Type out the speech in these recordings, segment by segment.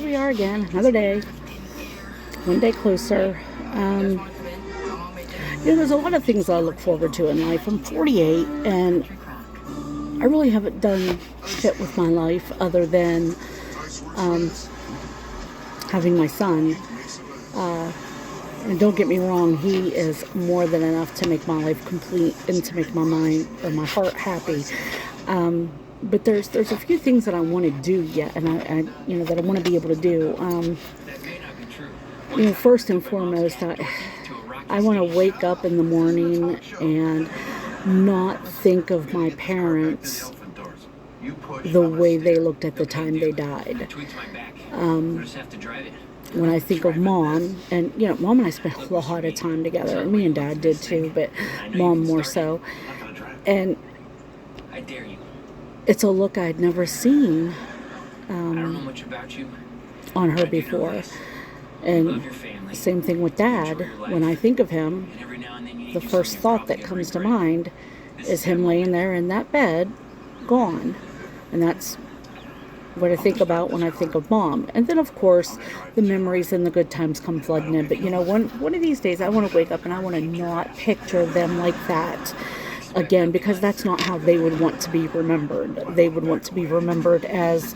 we are again, another day, one day closer. There's a lot of things I look forward to in life. I'm 48, and I really haven't done shit with my life other than having my son. And don't get me wrong, he is more than enough to make my life complete and to make my mind or my heart happy. But there's a few things that I want to do yet, and I that I want to be able to do. First and foremost, I want to wake up in the morning and not think of my parents the way they looked at the time they died. When I think of mom, and mom and I spent a lot of time together, and me and dad did too, but mom more so. And it's a look I'd never seen on her before. And same thing with dad. When I think of him, the first thought that comes to mind is him laying there in that bed, gone. And that's what I think about when I think of mom. And then, of course, the memories and the good times come flooding in. But, one of these days I want to wake up and I want to not picture them like that again, because that's not how they would want to be remembered. They would want to be remembered as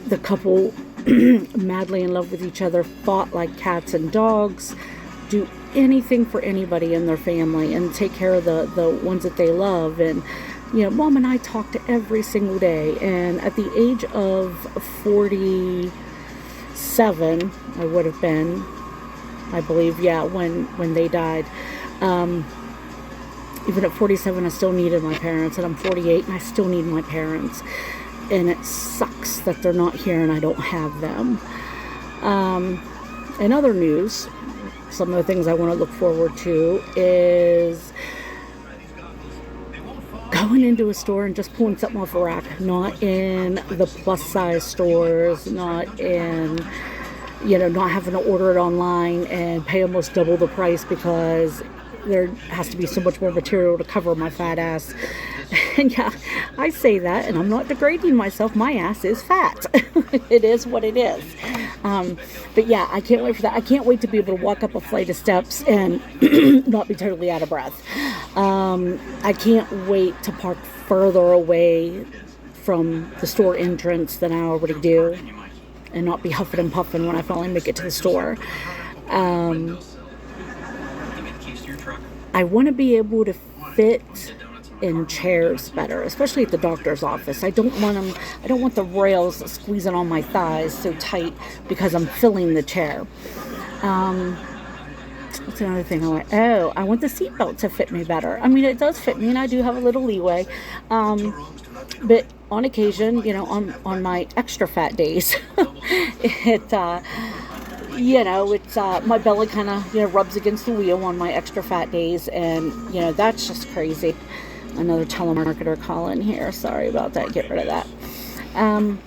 the couple madly in love with each other, fought like cats and dogs, do anything for anybody in their family, and take care of the ones that they love. And mom and I talked every single day, and at the age of 47, I would have been, I believe, when they died. Even at 47, I still needed my parents, and I'm 48, and I still need my parents. And it sucks that they're not here and I don't have them. In other news, some of the things I want to look forward to is going into a store and just pulling something off a rack, not in the plus size stores, not in, not having to order it online and pay almost double the price because there has to be so much more material to cover my fat ass. And yeah, I say that, and I'm not degrading myself. My ass is fat. It is what it is. But yeah, I can't wait for that. I can't wait to be able to walk up a flight of steps and not be totally out of breath. I can't wait to park further away from the store entrance than I already do, and not be huffing and puffing when I finally make it to the store. I want to be able to fit in chairs better, especially at the doctor's office. I don't want the rails squeezing on my thighs so tight because I'm filling the chair. What's another thing I want? I want the seatbelt to fit me better. I mean, it does fit me, and I do have a little leeway. But on occasion, on my extra fat days, it's my belly kind of rubs against the wheel on my extra fat days, and that's just crazy. Another telemarketer calling here. Sorry about that. Get rid of that. I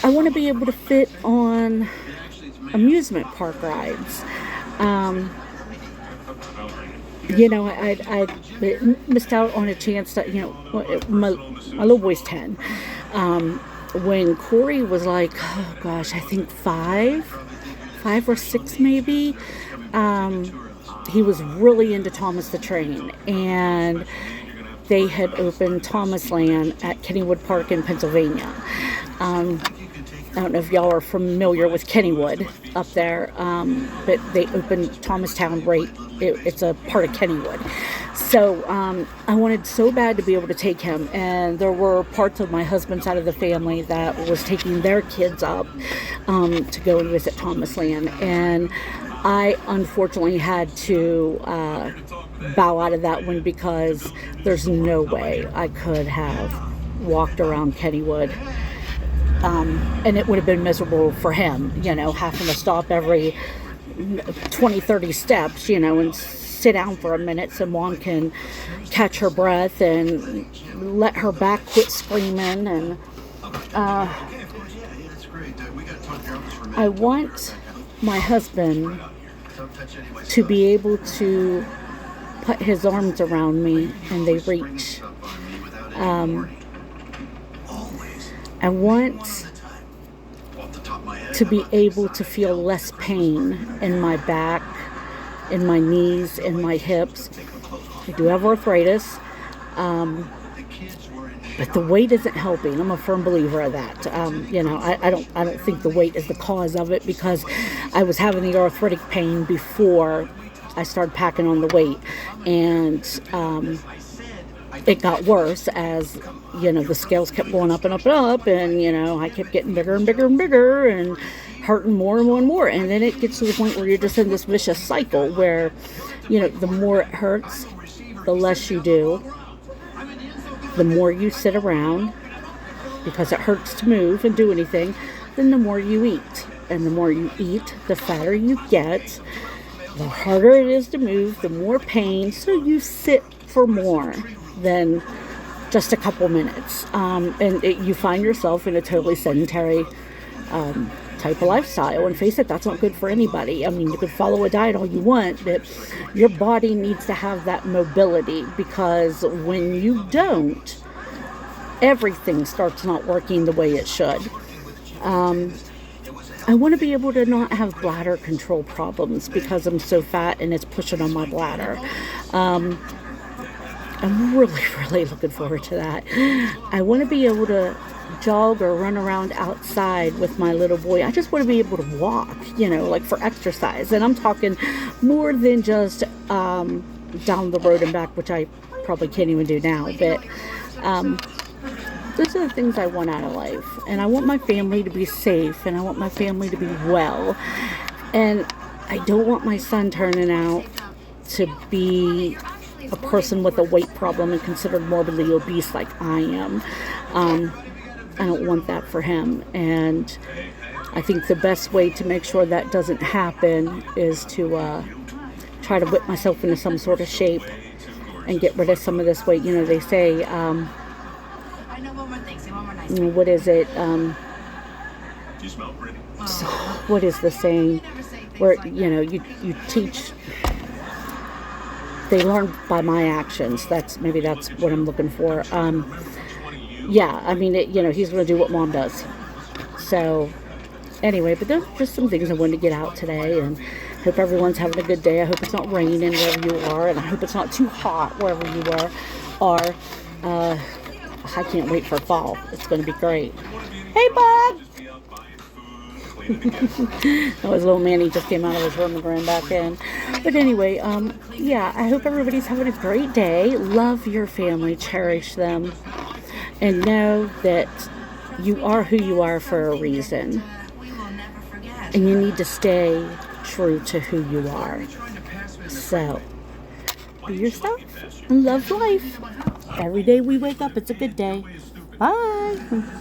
want to be able to fit on amusement park rides. I missed out on a chance to, my little boy's 10. When Corey was like, oh gosh, I think five or six maybe, he was really into Thomas the Train, and they had opened Thomas Land at Kennywood Park in Pennsylvania. I don't know if y'all are familiar with Kennywood up there, but they opened Thomastown it's a part of Kennywood. So I wanted so bad to be able to take him, and there were parts of my husband's side of the family that was taking their kids up to go and visit Thomas Land, and I unfortunately had to bow out of that one because there's no way I could have walked around Kennywood. And it would have been miserable for him, having to stop every 20, 30 steps, and sit down for a minute so mom can catch her breath and let her back quit screaming. And I want my husband to be able to put his arms around me and they reach. I want to be able to feel less pain in my back, in my knees, in my hips. I do have arthritis, but the weight isn't helping. I'm a firm believer of that. I don't think the weight is the cause of it, because I was having the arthritic pain before I started packing on the weight, and it got worse as the scales kept going up and up and up, and I kept getting bigger and bigger and bigger, and hurting more and more and more. And then it gets to the point where you're just in this vicious cycle where the more it hurts, the less you do, the more you sit around because it hurts to move and do anything, then the more you eat. And the more you eat, the fatter you get, the harder it is to move, the more pain, so you sit for more than just a couple minutes. You find yourself in a totally sedentary type of lifestyle. And face it, that's not good for anybody. I mean, you could follow a diet all you want, but your body needs to have that mobility, because when you don't, everything starts not working the way it should. I want to be able to not have bladder control problems because I'm so fat and it's pushing on my bladder. I'm really, really looking forward to that. I want to be able to jog or run around outside with my little boy. I just want to be able to walk, like for exercise. And I'm talking more than just down the road and back, which I probably can't even do now. But those are the things I want out of life. And I want my family to be safe, and I want my family to be well. And I don't want my son turning out to be a person with a weight problem and considered morbidly obese like I am. I don't want that for him. And I think the best way to make sure that doesn't happen is to try to whip myself into some sort of shape and get rid of some of this weight. They say, what is it? What is the saying? Where, you teach, they learn by my actions. That's what I'm looking for. Yeah, I mean, he's going to do what mom does. So, anyway, but there's just some things I wanted to get out today, and hope everyone's having a good day. I hope it's not raining wherever you are, and I hope it's not too hot wherever you are. I can't wait for fall. It's going to be great. Hey, bud! That was little Manny, just came out of his room and ran back in. But anyway, I hope everybody's having a great day. Love your family, cherish them, and know that you are who you are for a reason. And you need to stay true to who you are. So, be yourself and love life. Every day we wake up, it's a good day. Bye.